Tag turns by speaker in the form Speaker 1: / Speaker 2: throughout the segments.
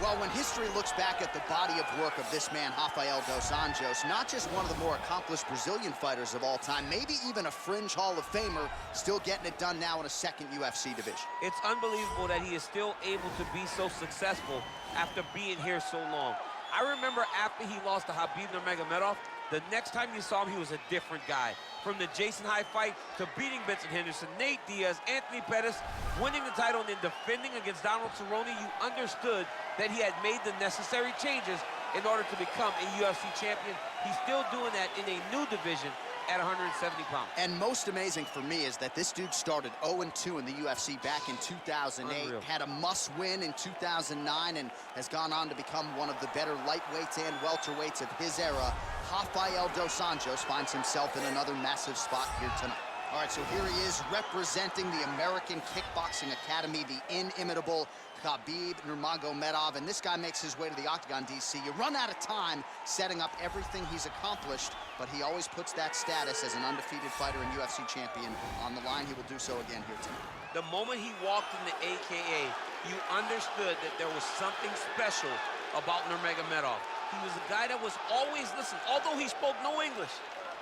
Speaker 1: Well, when history looks back at the body of work of this man, Rafael dos Anjos, not just one of the more accomplished Brazilian fighters of all time, maybe even a fringe Hall of Famer, still getting it done now in a second UFC division.
Speaker 2: It's unbelievable that he is still able to be so successful after being here so long. I remember after he lost to Khabib Nurmagomedov, the next time you saw him, he was a different guy. From the Jason High fight to beating Benson Henderson, Nate Diaz, Anthony Pettis, winning the title and then defending against Donald Cerrone, you understood that he had made the necessary changes in order to become a UFC champion. He's still doing that in a new division at 170 pounds.
Speaker 1: And most amazing for me is that this dude started 0-2 in the UFC back in 2008,
Speaker 2: Unreal.
Speaker 1: had a must-win in 2009, and has gone on to become one of the better lightweights and welterweights of his era. Rafael dos Anjos finds himself in another massive spot here tonight. All right, so here he is representing the American Kickboxing Academy, the inimitable Khabib Nurmagomedov, and this guy makes his way to the octagon, DC. You run out of time setting up everything he's accomplished, but he always puts that status as an undefeated fighter and UFC champion on the line. He will do so again here tonight.
Speaker 2: The moment he walked in the AKA, you understood that there was something special about Nurmagomedov. He was a guy that was always listening. Although he spoke no English,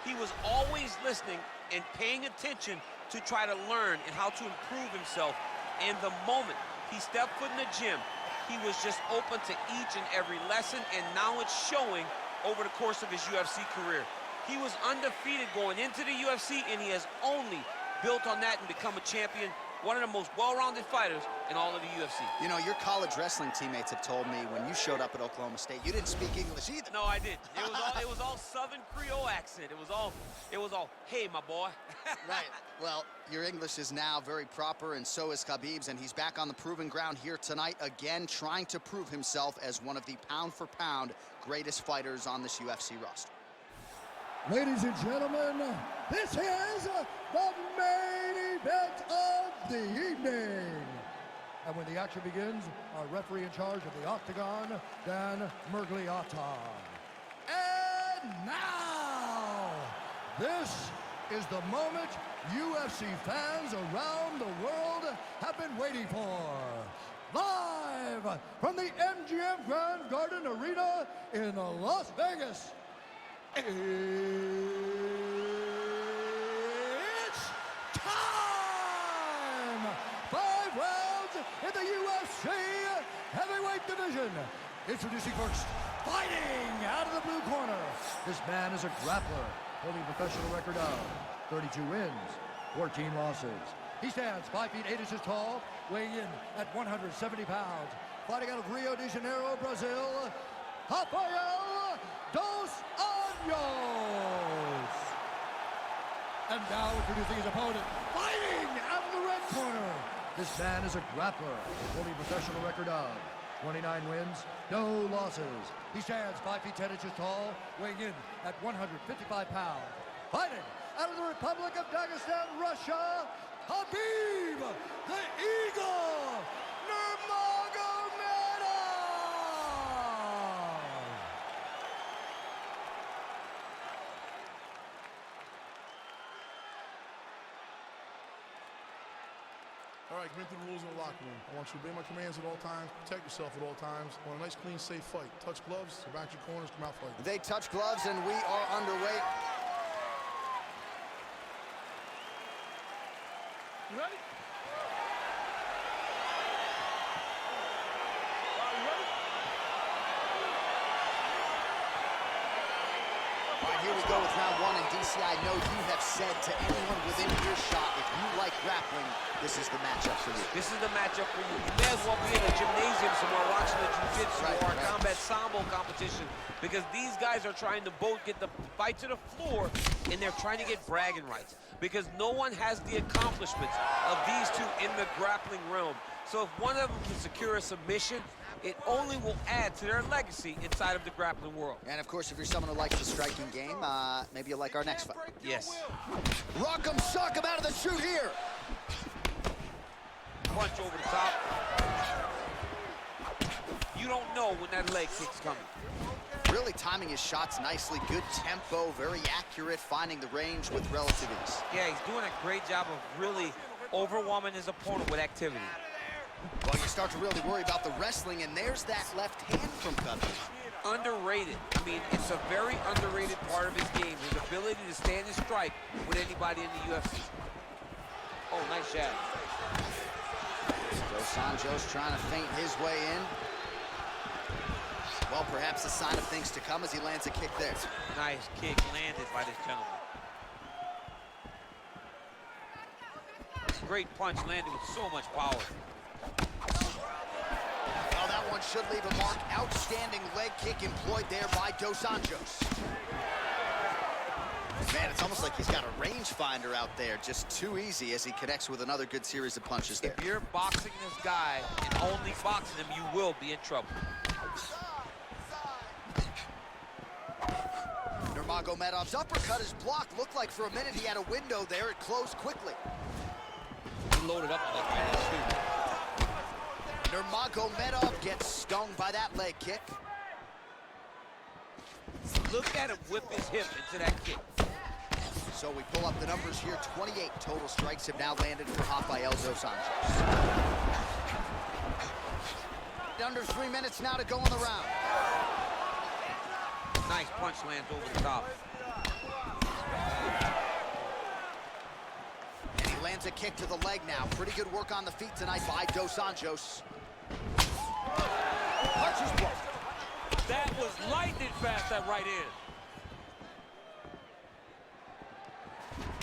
Speaker 2: he was always listening and paying attention to try to learn and how to improve himself. And the moment he stepped foot in the gym, he was just open to each and every lesson, and now it's showing over the course of his UFC career. He was undefeated going into the UFC, and he has only built on that and become a champion, one of the most well-rounded fighters in all of the UFC.
Speaker 1: You know, your college wrestling teammates have told me when you showed up at Oklahoma State, you didn't speak English either.
Speaker 2: No, I didn't. It was all Southern Creole accent. It was all, hey, my boy.
Speaker 1: Right. Well, your English is now very proper, and so is Khabib's, and he's back on the proving ground here tonight, again, trying to prove himself as one of the pound-for-pound greatest fighters on this UFC roster.
Speaker 3: Ladies and gentlemen, this is the main event of the evening. And when the action begins, our referee in charge of the octagon, Dan Mergliata. And now, this is the moment UFC fans around the world have been waiting for. Live from the MGM Grand Garden Arena in Las Vegas. It's time! 5 rounds in the UFC heavyweight division. Introducing first, fighting out of the blue corner. This man is a grappler, holding a professional record of 32 wins, 14 losses. He stands 5 feet 8 inches tall, weighing in at 170 pounds. Fighting out of Rio de Janeiro, Brazil, Rafael dos Anjos. And now introducing his opponent, fighting out of the red corner. This man is a grappler, holding a professional record of 29 wins, no losses. He stands 5 feet 10 inches tall, weighing in at 155 pounds. Fighting out of the Republic of Dagestan, Russia, Khabib the Eagle Nurmagomedov.
Speaker 4: All right, commit to the rules in the locker room. I want you to obey my commands at all times, protect yourself at all times. I want a nice, clean, safe fight. Touch gloves, back your corners, come out fighting.
Speaker 1: They touch gloves, and we are underway.
Speaker 4: You ready?
Speaker 1: Here we go with round one, and DC, I know you have said to anyone within earshot, if you like grappling, this is the matchup for you.
Speaker 2: This is the matchup for you. You may as well be in a gymnasium somewhere watching the jiu-jitsu or a combat sambo competition, because these guys are trying to both get the fight to the floor, and they're trying to get bragging rights, because no one has the accomplishments of these two in the grappling realm. So if one of them can secure a submission, it only will add to their legacy inside of the grappling world.
Speaker 1: And of course, if you're someone who likes the striking game, maybe you'll like our next fight.
Speaker 2: Yes.
Speaker 1: Rock 'em, sock 'em out of the chute here.
Speaker 2: Punch over the top. You don't know when that leg kick's coming.
Speaker 1: Really timing his shots nicely. Good tempo, very accurate, finding the range with relative ease.
Speaker 2: Yeah, he's doing a great job of really overwhelming his opponent with activity.
Speaker 1: Well, you start to really worry about the wrestling, and there's that left hand from Khabib.
Speaker 2: Underrated. I mean, it's a very underrated part of his game, his ability to stand and strike with anybody in the UFC. Oh, nice jab.
Speaker 1: Dos Anjos trying to feint his way in. Well, perhaps a sign of things to come as he lands a kick there.
Speaker 2: Nice kick landed by this gentleman. Great punch landed with so much power.
Speaker 1: Well, that one should leave a mark. Outstanding leg kick employed there by Dos Anjos. Man, it's almost like he's got a rangefinder out there. Just too easy as he connects with another good series of punches there.
Speaker 2: If you're boxing this guy and only boxing him, you will be in trouble.
Speaker 1: Nurmagomedov's uppercut is blocked. Looked like for a minute he had a window there. It closed quickly.
Speaker 2: He loaded up on that guy, too.
Speaker 1: Nurmagomedov gets stung by that leg kick.
Speaker 2: Look at him whip his hip into that kick.
Speaker 1: So we pull up the numbers here. 28 total strikes have now landed for Rafael Dos Anjos. Under 3 minutes now to go in the round.
Speaker 2: Nice punch lands over the top.
Speaker 1: And he lands a kick to the leg now. Pretty good work on the feet tonight by Dos Anjos. Punches blocked.
Speaker 2: That was lightning fast, that right hand.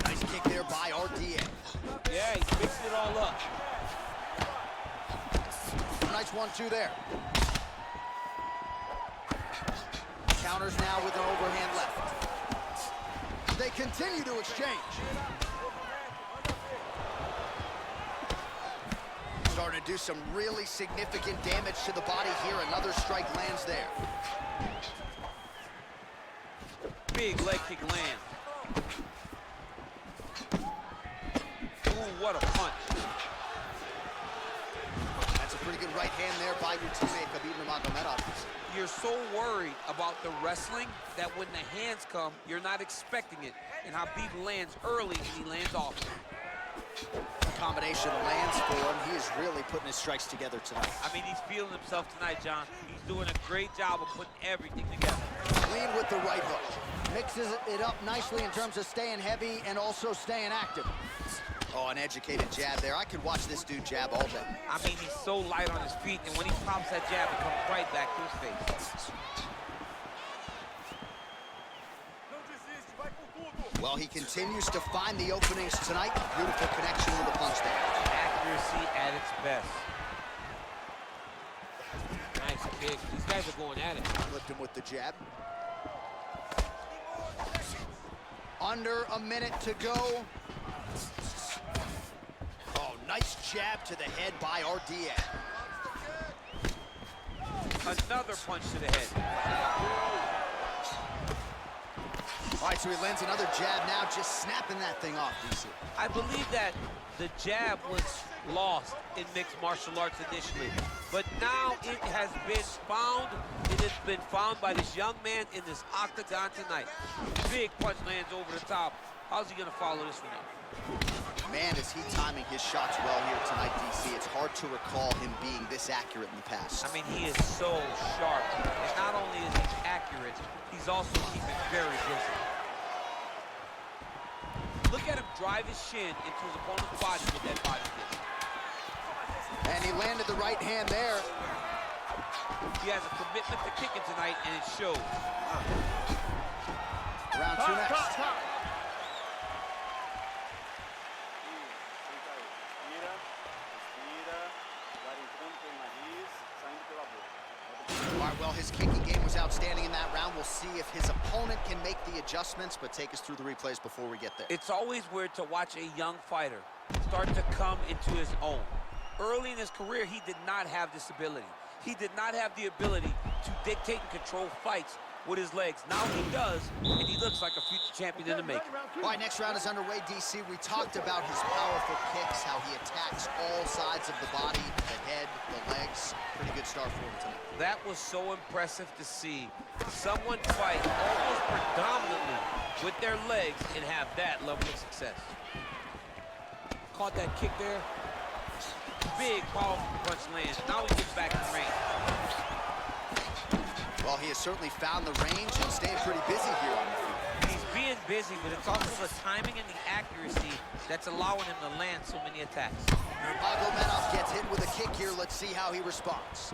Speaker 1: Nice kick there by RDA.
Speaker 2: Yeah, he's mixing it all up.
Speaker 1: Nice 1-2 there. Counters now with an overhand left. They continue to exchange. Starting to do some really significant damage to the body here. Another strike lands there.
Speaker 2: Big leg kick land. Ooh, what a punch.
Speaker 1: That's a pretty good right hand there by your teammate, Khabib Nurmagomedov.
Speaker 2: You're so worried about the wrestling that when the hands come, you're not expecting it. And Khabib lands early and he lands often.
Speaker 1: Combination lands for him. He is really putting his strikes together tonight.
Speaker 2: I mean, he's feeling himself tonight, John. He's doing a great job of putting everything together.
Speaker 1: Clean with the right hook. Mixes it up nicely in terms of staying heavy and also staying active. Oh, an educated jab there. I could watch this dude jab all day.
Speaker 2: I mean, he's so light on his feet, and when he pops that jab, it comes right back to his face.
Speaker 1: Well, he continues to find the openings tonight. Beautiful connection with the punch there.
Speaker 2: Accuracy at its best. Nice kick. These guys are going at it.
Speaker 1: Flipped him with the jab. Under a minute to go. Oh, nice jab to the head by RDA.
Speaker 2: Another punch to the head.
Speaker 1: All right, so he lands another jab now, just snapping that thing off, DC.
Speaker 2: I believe that the jab was lost in mixed martial arts initially, but now it has been found. It has been found by this young man in this octagon tonight. Big punch lands over the top. How's he gonna follow this one up?
Speaker 1: Man, is he timing his shots well here tonight, DC. It's hard to recall him being this accurate in the past.
Speaker 2: I mean, he is so sharp. And not only is he accurate, he's also keeping very busy. Look at him drive his shin into his opponent's body with that body kick.
Speaker 1: And he landed the right hand there.
Speaker 2: He has a commitment to kicking tonight, and it shows.
Speaker 1: Round two next. All right, well, his kicking game was outstanding in that round. We'll see if his opponent can make the adjustments, but take us through the replays before we get there.
Speaker 2: It's always weird to watch a young fighter start to come into his own. Early in his career, he did not have this ability. He did not have the ability to dictate and control fights with his legs. Now he does, and he looks like a future champion in the making.
Speaker 1: All right, next round is underway, DC. We talked about his powerful kicks, how he attacks all sides of the body, the head, the legs. Pretty good start for him tonight.
Speaker 2: That was so impressive to see. Someone fight almost predominantly with their legs and have that level of success. Caught that kick there. Big, powerful punch lands. Now he gets back in the range.
Speaker 1: Well, he has certainly found the range and staying pretty busy here on the field.
Speaker 2: He's being busy, but it's also the timing and the accuracy that's allowing him to land so many attacks.
Speaker 1: Nurmagomedov gets hit with a kick here. Let's see how he responds.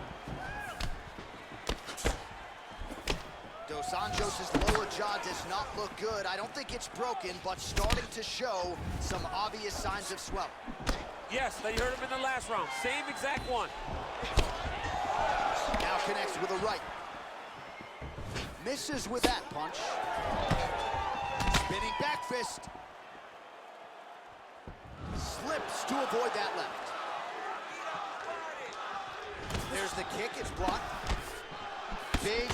Speaker 1: Dos Anjos' lower jaw does not look good. I don't think it's broken, but starting to show some obvious signs of swelling.
Speaker 2: Yes, they heard him in the last round. Same exact one.
Speaker 1: Now connects with a right. Misses with that punch. Spinning back fist. Slips to avoid that left. There's the kick, it's blocked. Big,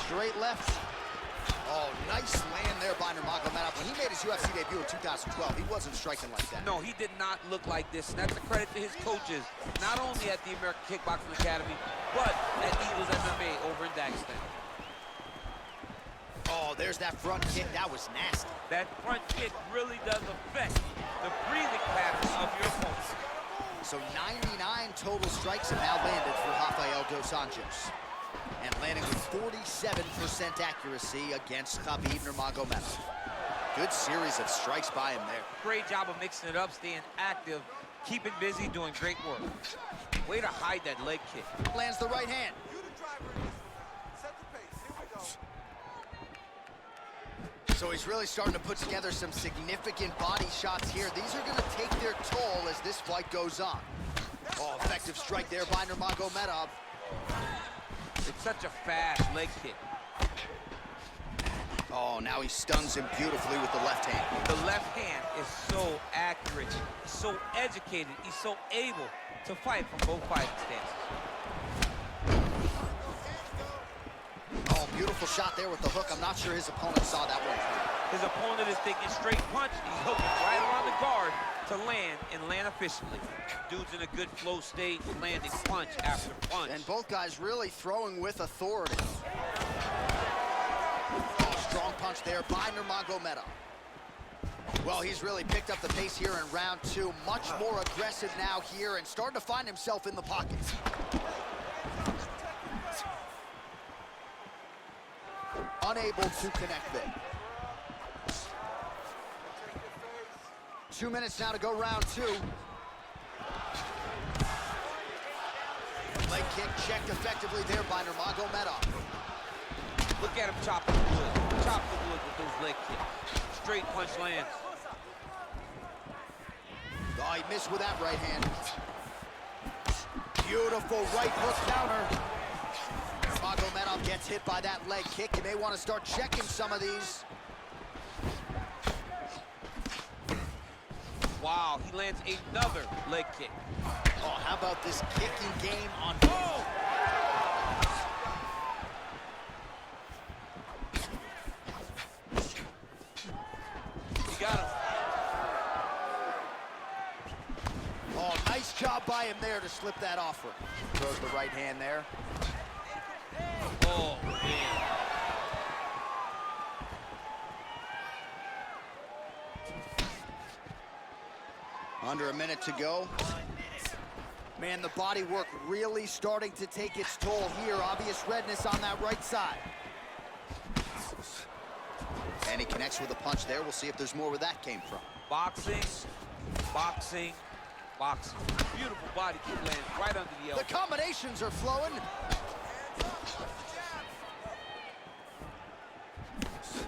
Speaker 1: straight left. Oh, nice land there by Nurmagomedov. When he made his UFC debut in 2012, he wasn't striking like that.
Speaker 2: No, he did not look like this, and that's a credit to his coaches, not only at the American Kickboxing Academy, but at Eagles MMA over in Dagestan.
Speaker 1: Oh, there's that front kick. That was nasty.
Speaker 2: That front kick really does affect the breathing patterns of your opponent.
Speaker 1: So 99 total strikes have now landed for Rafael dos Anjos. And landing with 47% accuracy against Khabib Nurmagomedov. Good series of strikes by him there.
Speaker 2: Great job of mixing it up, staying active, keeping busy, doing great work. Way to hide that leg kick.
Speaker 1: Lands the right hand.
Speaker 5: Set the pace. Here we go.
Speaker 1: So he's really starting to put together some significant body shots here. These are going to take their toll as this fight goes on. Oh, effective strike there by Nurmagomedov.
Speaker 2: It's such a fast leg kick.
Speaker 1: Oh, now he stuns him beautifully with the left hand.
Speaker 2: The left hand is so accurate, he's so educated, he's so able to fight from both fighting stances.
Speaker 1: Oh, beautiful shot there with the hook. I'm not sure his opponent saw that one coming.
Speaker 2: His opponent is taking straight punch, he's hooking right around the guard to land and land efficiently. Dude's in a good flow state, landing punch after punch.
Speaker 1: And both guys really throwing with authority. Oh, strong punch there by Nurmagomedov. Well, he's really picked up the pace here in round two. Much more aggressive now here and starting to find himself in the pocket. Unable to connect there. 2 minutes now to go round two. Leg kick checked effectively there by Nurmagomedov.
Speaker 2: Look at him chopping the wood. Chop the wood with those leg kicks. Straight punch lands.
Speaker 1: Oh, he missed with that right hand. Beautiful right hook counter. Nurmagomedov gets hit by that leg kick. You may want to start checking some of these.
Speaker 2: Wow, he lands another leg kick.
Speaker 1: Oh, how about this kicking game on...
Speaker 2: Oh! He got him.
Speaker 1: Oh, nice job by him there to slip that off her. Throws the right hand there.
Speaker 2: Oh, man.
Speaker 1: Under a minute to go. Man, the body work really starting to take its toll here. Obvious redness on that right side. And he connects with a punch there. We'll see if there's more where that came from.
Speaker 2: Boxing, boxing, boxing. Beautiful body kick lands right under the elbow.
Speaker 1: The combinations are flowing.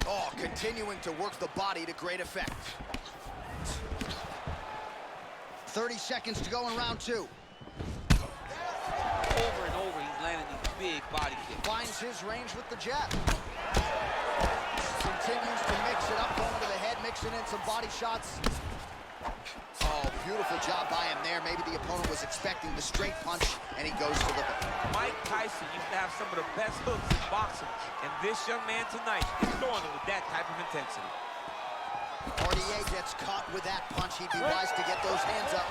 Speaker 1: Oh, continuing to work the body to great effect. 30 seconds to go in round two.
Speaker 2: Over and over, he's landing these big body kicks.
Speaker 1: Finds his range with the jab. Continues to mix it up, going to the head, mixing in some body shots. Oh, beautiful job by him there. Maybe the opponent was expecting the straight punch, and he goes for the hook.
Speaker 2: Mike Tyson used to have some of the best hooks in boxing, and this young man tonight is throwing it with that type of intensity.
Speaker 1: RDA gets caught with that punch. He'd be wise to get those hands up.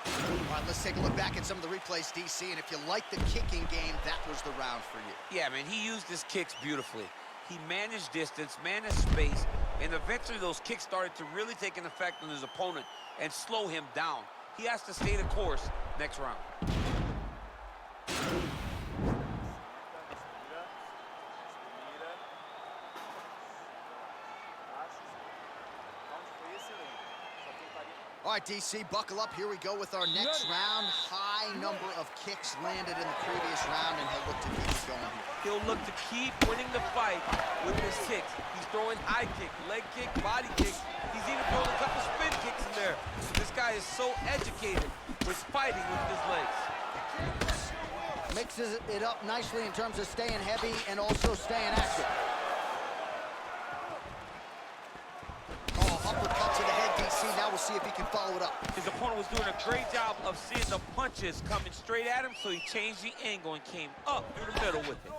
Speaker 1: All right, let's take a look back at some of the replays, DC, and if you like the kicking game, that was the round for you.
Speaker 2: Yeah, man, he used his kicks beautifully. He managed distance, managed space, And eventually those kicks started to really take an effect on his opponent and slow him down. He has to stay the course next round.
Speaker 1: All right, DC, buckle up. Here we go with our next round. High number of kicks landed in the previous round, and he'll look to keep it going here.
Speaker 2: He'll look to keep winning the fight with his kicks. He's throwing high kick, leg kick, body kick. He's even throwing a couple spin kicks in there. This guy is so educated with fighting with his legs.
Speaker 1: Mixes it up nicely in terms of staying heavy and also staying active. Uppercut to the head, DC. Now we'll see if he can follow it up.
Speaker 2: His opponent was doing a great job of seeing the punches coming straight at him, so he changed the angle and came up through the middle with it.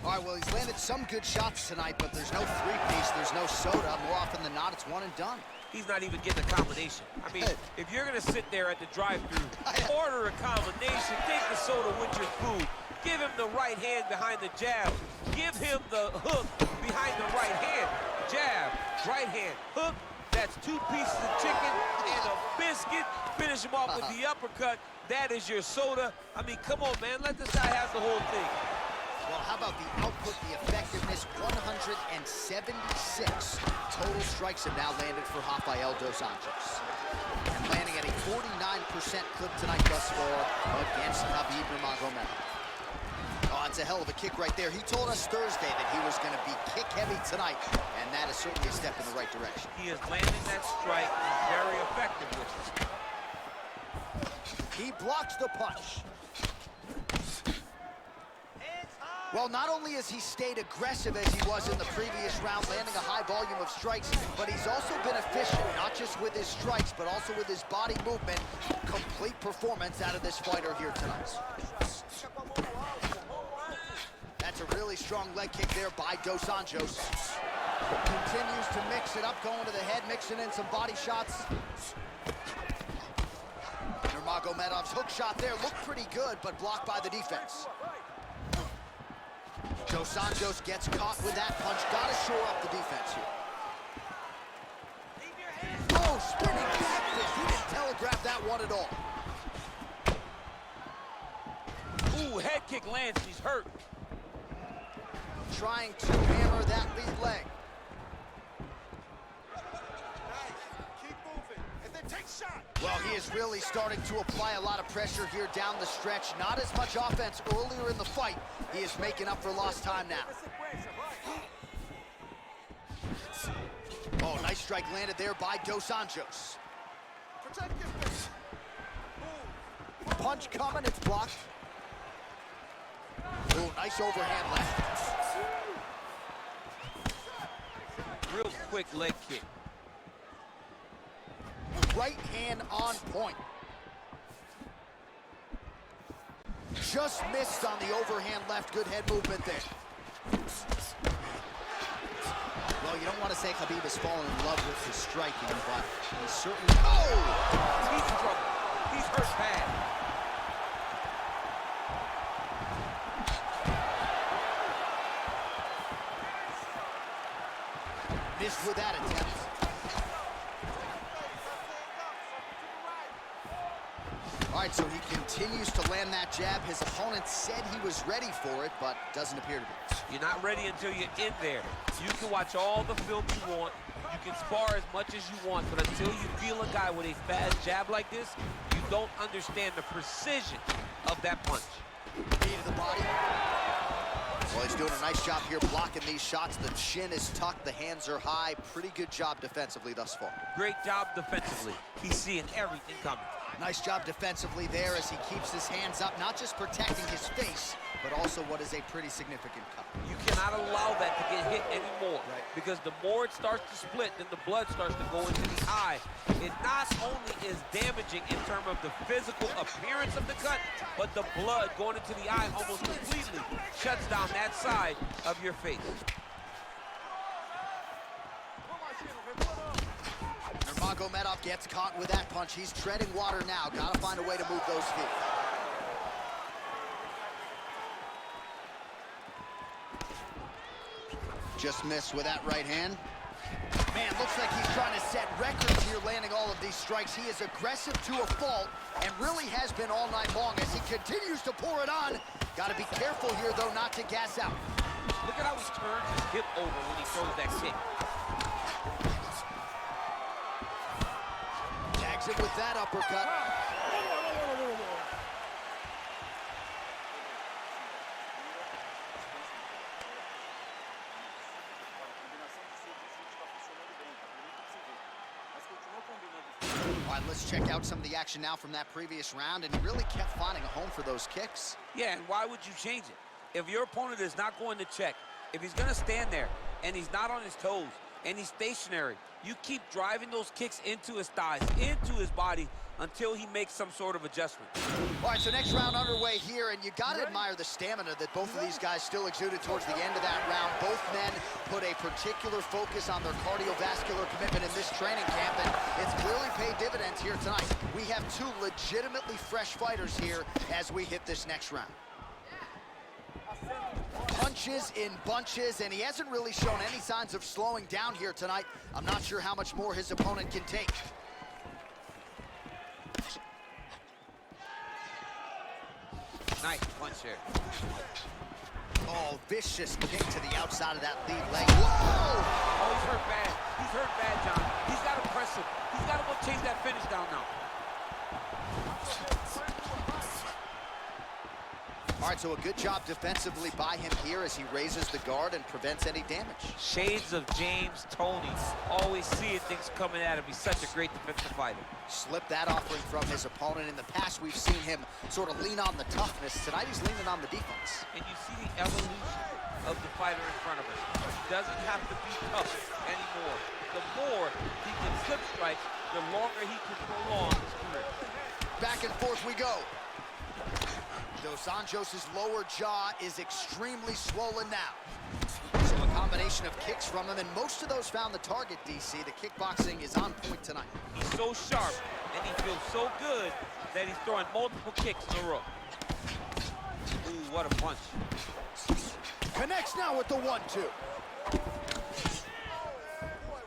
Speaker 1: All right, well, he's landed some good shots tonight, but there's no three-piece, there's no soda. More often than not, it's one and done.
Speaker 2: He's not even getting a combination. I mean, if you're gonna sit there at the drive-thru, order a combination, take the soda with your food, give him the right hand behind the jab, give him the hook behind the right hand. Jab, right hand, hook. That's 2 pieces of chicken and a biscuit. Finish him off with the uppercut. That is your soda. I mean, come on, man. Let this guy have the whole thing.
Speaker 1: Well, how about the output, the effectiveness? 176 total strikes have now landed for Rafael dos Anjos. And landing at a 49% clip tonight thus far against Khabib Nurmagomedov. Oh, it's a hell of a kick right there. He told us Thursday that he was going to be kick-heavy tonight, and that is certainly a step in the right direction.
Speaker 2: He is landing that strike. He's very effective with it.
Speaker 1: He blocks the punch. Well, not only has he stayed aggressive as he was in the previous round, landing a high volume of strikes, but he's also been efficient, not just with his strikes, but also with his body movement. Complete performance out of this fighter here tonight. That's a really strong leg kick there by dos Anjos. Continues to mix it up, going to the head, mixing in some body shots. Nurmagomedov's hook shot there looked pretty good, but blocked by the defense. Dos Anjos gets caught with that punch. Gotta shore up the defense here. Oh, spinning back fist. He didn't telegraph that one at all.
Speaker 2: Ooh, head kick lands. He's hurt.
Speaker 1: Trying to hammer that lead leg. Well, he is really starting to apply a lot of pressure here down the stretch. Not as much offense earlier in the fight. He is making up for lost time now. Oh, nice strike landed there by dos Anjos. Punch coming, it's blocked. Oh, nice overhand left.
Speaker 2: Real quick leg kick.
Speaker 1: Right hand on point. Just missed on the overhand left. Good head movement there. Well, you don't want to say Khabib has fallen in love with his striking, but he's certainly... Oh!
Speaker 2: He's in trouble. He's hurt bad.
Speaker 1: Missed with that attempt. All right, so he continues to land that jab. His opponent said he was ready for it, but doesn't appear to be.
Speaker 2: You're not ready until you're in there. You can watch all the film you want. You can spar as much as you want, but until you feel a guy with a fast jab like this, you don't understand the precision of that punch.
Speaker 1: Knee to the body. Well, he's doing a nice job here blocking these shots. The chin is tucked, the hands are high. Pretty good job defensively thus far.
Speaker 2: Great job defensively. He's seeing everything coming.
Speaker 1: Nice job defensively there as he keeps his hands up, not just protecting his face, but also what is a pretty significant cut.
Speaker 2: You cannot allow that to get hit anymore, because the more it starts to split, then the blood starts to go into the eye. It not only is damaging in terms of the physical appearance of the cut, but the blood going into the eye almost completely shuts down that side of your face.
Speaker 1: Nurmagomedov gets caught with that punch. He's treading water now. Gotta find a way to move those feet. Just missed with that right hand. Man, looks like he's trying to set records here, landing all of these strikes. He is aggressive to a fault and really has been all night long as he continues to pour it on. Got to be careful here, though, not to gas out.
Speaker 2: Look at how he turns his hip over when he throws that kick.
Speaker 1: Tags him with that uppercut. All right, let's check out some of the action now from that previous round, and he really kept finding a home for those kicks.
Speaker 2: Yeah, and why would you change it? If your opponent is not going to check, if he's going to stand there and he's not on his toes and he's stationary, you keep driving those kicks into his thighs, into his body, until he makes some sort of adjustment.
Speaker 1: All right, so next round underway here, and you got to admire the stamina that both of these guys still exuded towards the end of that round. Both men put a particular focus on their cardiovascular commitment in this training camp, and it's clearly paid dividends here tonight. We have two legitimately fresh fighters here as we hit this next round. Punches in bunches, and he hasn't really shown any signs of slowing down here tonight. I'm not sure how much more his opponent can take.
Speaker 2: Nice punch here.
Speaker 1: Oh, vicious kick to the outside of that lead leg. Whoa!
Speaker 2: Oh, he's hurt bad. He's hurt bad, John. He's got to press him. He's got to go chase that finish down now.
Speaker 1: All right, so a good job defensively by him here as he raises the guard and prevents any damage.
Speaker 2: Shades of James Toney. Always seeing things coming at him. He's such a great defensive fighter.
Speaker 1: Slipped that offering from his opponent. In the past, we've seen him sort of lean on the toughness. Tonight, he's leaning on the defense.
Speaker 2: And you see the evolution of the fighter in front of us. He doesn't have to be tough anymore. The more he can slip strike, the longer he can prolong his career.
Speaker 1: Back and forth we go. Dos Anjos' lower jaw is extremely swollen now. So a combination of kicks from him, and most of those found the target, DC. The kickboxing is on point tonight.
Speaker 2: He's so sharp, and he feels so good that he's throwing multiple kicks in a row. Ooh, what a punch.
Speaker 1: Connects now with the 1-2.
Speaker 5: Boy,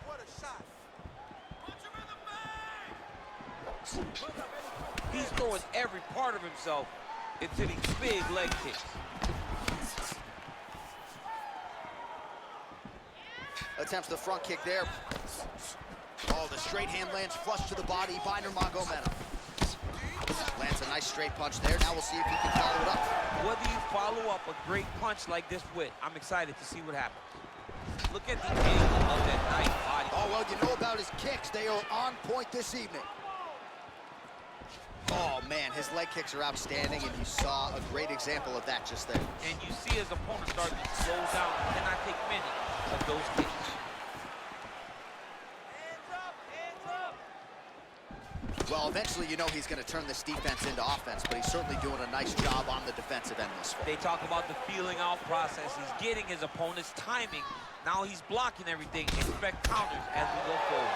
Speaker 5: what a shot.
Speaker 2: He's throwing every part of himself into these big leg kicks.
Speaker 1: Attempts the front kick there. Oh, the straight hand lands flush to the body by Nurmagomedov. Lands a nice straight punch there. Now we'll see if he can follow it up.
Speaker 2: What do you follow up a great punch like this with? I'm excited to see what happens. Look at the angle of that nice body.
Speaker 1: Oh, well, you know about his kicks. They are on point this evening. Oh, man, his leg kicks are outstanding, and you saw a great example of that just there.
Speaker 2: And you see his opponent starting to slow down and cannot take many of those kicks.
Speaker 1: Well, eventually, you know he's going to turn this defense into offense, but he's certainly doing a nice job on the defensive end this far.
Speaker 2: They talk about the feeling out process. He's getting his opponent's timing. Now he's blocking everything. Expect counters as we go forward.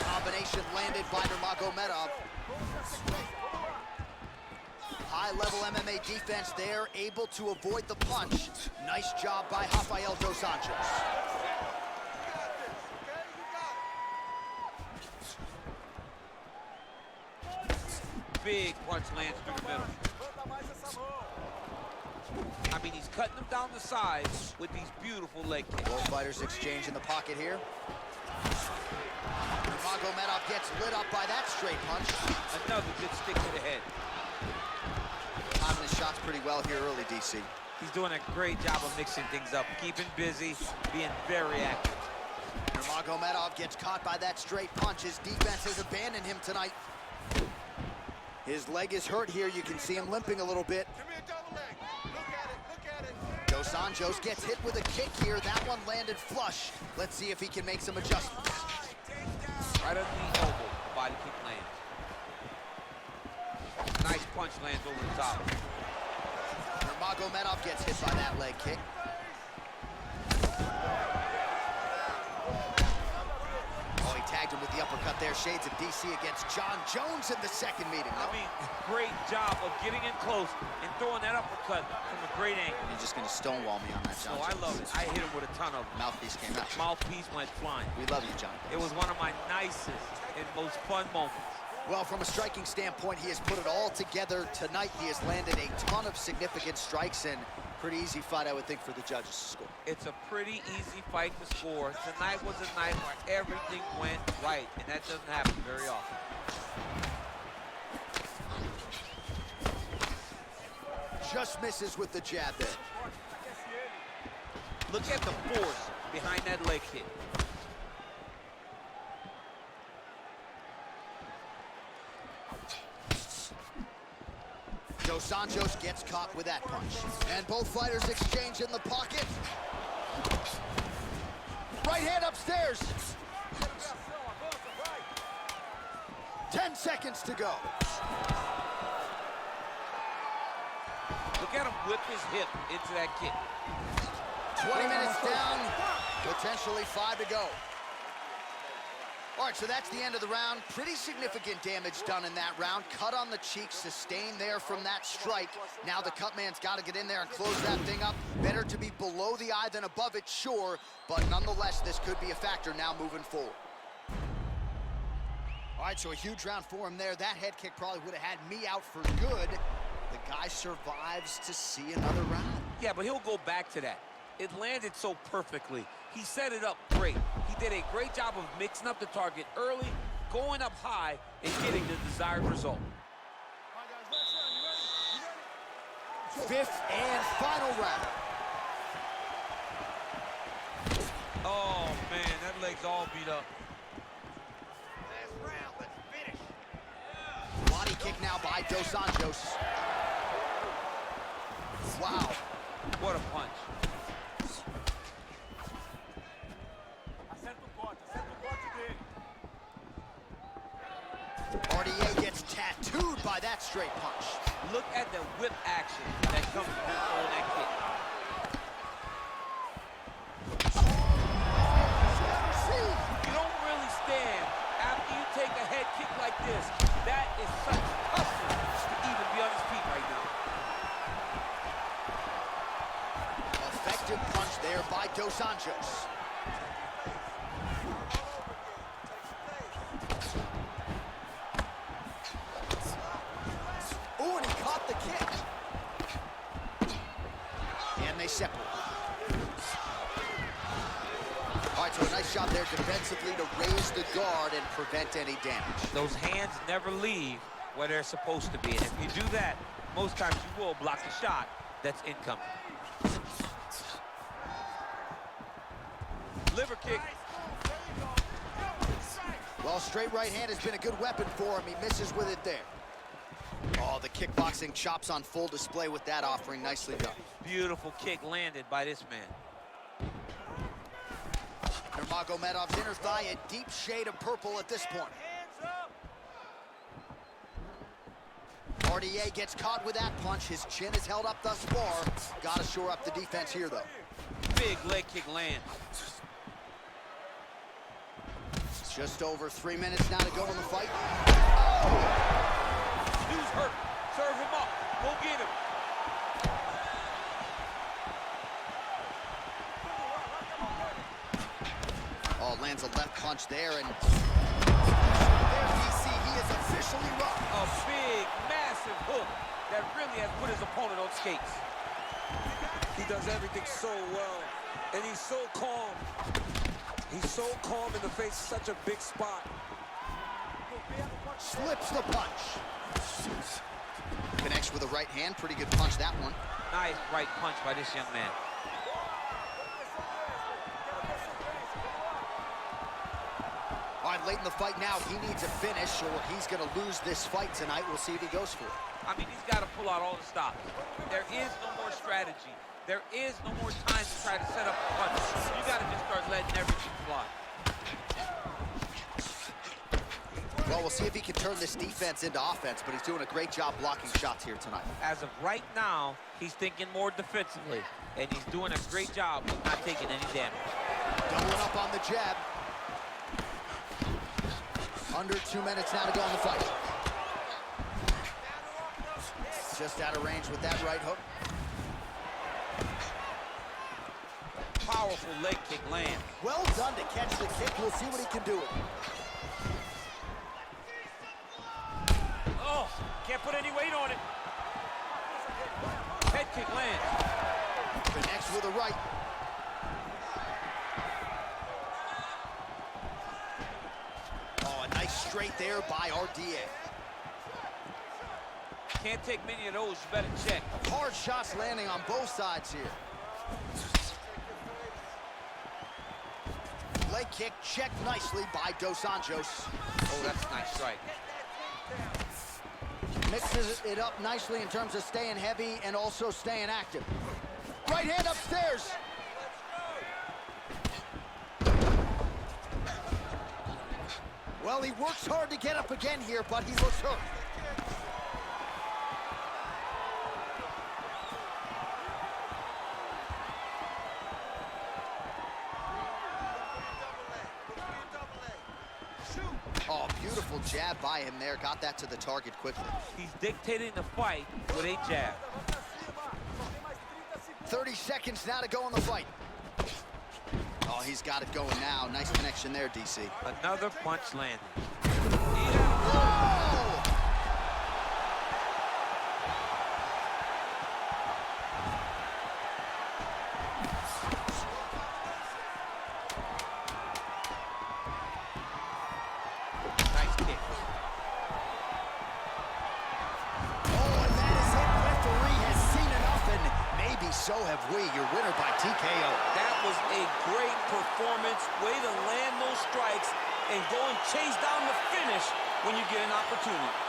Speaker 1: Combination landed by Nurmagomedov. High-level MMA defense there, able to avoid the punch. Nice job by Rafael Dos Anjos.
Speaker 2: Big punch lands through the middle. I mean, he's cutting them down the sides with these beautiful leg kicks.
Speaker 1: Both fighters exchange in the pocket here. Nurmagomedov gets lit up by that straight punch.
Speaker 2: Another good stick to the head.
Speaker 1: Timing his shots pretty well here early, DC.
Speaker 2: He's doing a great job of mixing things up, keeping busy, being very active.
Speaker 1: Nurmagomedov gets caught by that straight punch. His defense has abandoned him tonight. His leg is hurt here. You can see him limping a little bit.
Speaker 5: Give me a double leg. Look at it, look at it.
Speaker 1: Dos Anjos gets hit with a kick here. That one landed flush. Let's see if he can make some adjustments.
Speaker 2: Right under the elbow, body kick lands. Nice punch lands over the top.
Speaker 1: Nurmagomedov gets hit by that leg kick. Oh, he tagged him with the uppercut there. there, shades of DC against John Jones in the second meeting.
Speaker 2: I mean, great job of getting in close and throwing that uppercut from a great angle.
Speaker 1: You're just going to stonewall me on that, John.
Speaker 2: Oh, I love it. I hit him with a ton of them.
Speaker 1: Mouthpiece came out.
Speaker 2: Mouthpiece went flying.
Speaker 1: We love you, John.
Speaker 2: It was one of my nicest and most fun moments.
Speaker 1: Well, from a striking standpoint, he has put it all together tonight. He has landed a ton of significant strikes, and pretty easy fight, I would think, for the judges to score.
Speaker 2: It's a pretty easy fight to score. Tonight was a night where everything went right, and that doesn't happen very often.
Speaker 1: Just misses with the jab there.
Speaker 2: Look at the force behind that leg kick.
Speaker 1: Dos Anjos gets caught with that punch. And both fighters exchange in the pocket. Right hand upstairs. 10 seconds to go.
Speaker 2: Look at him whip his hip into that kick.
Speaker 1: 20 minutes down, potentially 5 to go. All right, so that's the end of the round. Pretty significant damage done in that round. Cut on the cheek, sustained there from that strike. Now the cut man's got to get in there and close that thing up. Better to be below the eye than above it, sure, but nonetheless, this could be a factor now moving forward. All right, so a huge round for him there. That head kick probably would have had me out for good. The guy survives to see another round.
Speaker 2: Yeah, but he'll go back to that. It landed so perfectly. He set it up great. He did a great job of mixing up the target early, going up high, and getting the desired result.
Speaker 1: Fifth and final round.
Speaker 2: Oh, man, that leg's all beat up.
Speaker 5: Last round, let's finish.
Speaker 1: Body kick now by Dos Anjos. Wow.
Speaker 2: What a punch.
Speaker 1: RDA gets tattooed by that straight punch.
Speaker 2: Look at the whip action that comes from him throwing that kick. You don't really stand after you take a head kick like this. That is such toughness to even be on his feet right now.
Speaker 1: Effective punch there by Dos Anjos. Ooh, and he caught the kick. And they separate. All right, so a nice job there defensively to raise the guard and prevent any damage.
Speaker 2: Those hands never leave where they're supposed to be. And if you do that, most times you will block the shot that's incoming. Liver kick.
Speaker 1: Well, straight right hand has been a good weapon for him. He misses with it there. Oh, the kickboxing chops on full display with that offering. Nicely done.
Speaker 2: Beautiful kick landed by this man.
Speaker 1: Nurmagomedov's inner thigh, a deep shade of purple at this point. RDA gets caught with that punch. His chin is held up thus far. Got to shore up the defense here, though.
Speaker 2: Big leg kick land.
Speaker 1: Just over 3 minutes now to go in the fight. Oh!
Speaker 2: Dude's hurt. Serve him up. Go get him.
Speaker 1: Oh, lands a left punch there, and there DC, he is officially rocked.
Speaker 2: A big, massive hook that really has put his opponent on skates.
Speaker 6: He does everything so well, and he's so calm. He's so calm in the face of such a big spot.
Speaker 1: Slips the punch. Connects with a right hand. Pretty good punch, that one.
Speaker 2: Nice right punch by this young man.
Speaker 1: All right, late in the fight now, he needs a finish or he's going to lose this fight tonight. We'll see if he goes for it.
Speaker 2: I mean, he's got to pull out all the stops. There is no more strategy. There is no more time to try to set up a punch. You got to just start letting everything fly.
Speaker 1: Well, we'll see if he can turn this defense into offense, but he's doing a great job blocking shots here tonight.
Speaker 2: As of right now, he's thinking more defensively, and he's doing a great job of not taking any damage.
Speaker 1: Doubling up on the jab. Under 2 minutes now to go in the fight. Just out of range with that right hook.
Speaker 2: Powerful leg kick land.
Speaker 1: Well done to catch the kick. We'll see what he can do with it.
Speaker 2: Oh, can't put any weight on it. Head kick lands.
Speaker 1: Connects with a right. Oh, a nice straight there by RDA.
Speaker 2: Can't take many of those, you better check.
Speaker 1: Hard shots landing on both sides here. Leg kick checked nicely by Dos Anjos.
Speaker 2: Oh, that's a nice strike.
Speaker 1: Mixes it up nicely in terms of staying heavy and also staying active. Right hand upstairs. Well, he works hard to get up again here, but he looks hurt. Oh, beautiful jab by him there. Got that to the target quickly.
Speaker 2: He's dictating the fight with a jab.
Speaker 1: 30 seconds now to go in the fight. Oh, he's got it going now. Nice connection there, DC.
Speaker 2: Another punch landed.
Speaker 1: Oh!
Speaker 2: Nice kick.
Speaker 1: Oh, and that is it. Referee has seen enough, and maybe so have we. Your winner by TKO.
Speaker 2: That was a great performance. Way to land those strikes and go and chase down the finish when you get an opportunity.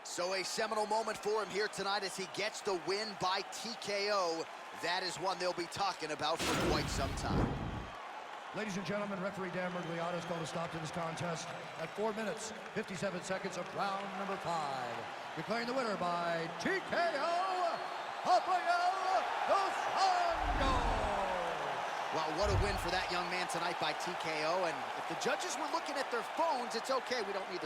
Speaker 1: So a seminal moment for him here tonight as he gets the win by TKO. That is one they'll be talking about for quite some time.
Speaker 3: Ladies and gentlemen, referee Dan Mergliata's called a stop to this contest at 4 minutes, 57 seconds of round number 5. Declaring the winner by TKO, Rafael Dos Anjos.
Speaker 1: Well, what a win for that young man tonight by TKO. And if the judges were looking at their phones, it's okay. We don't need to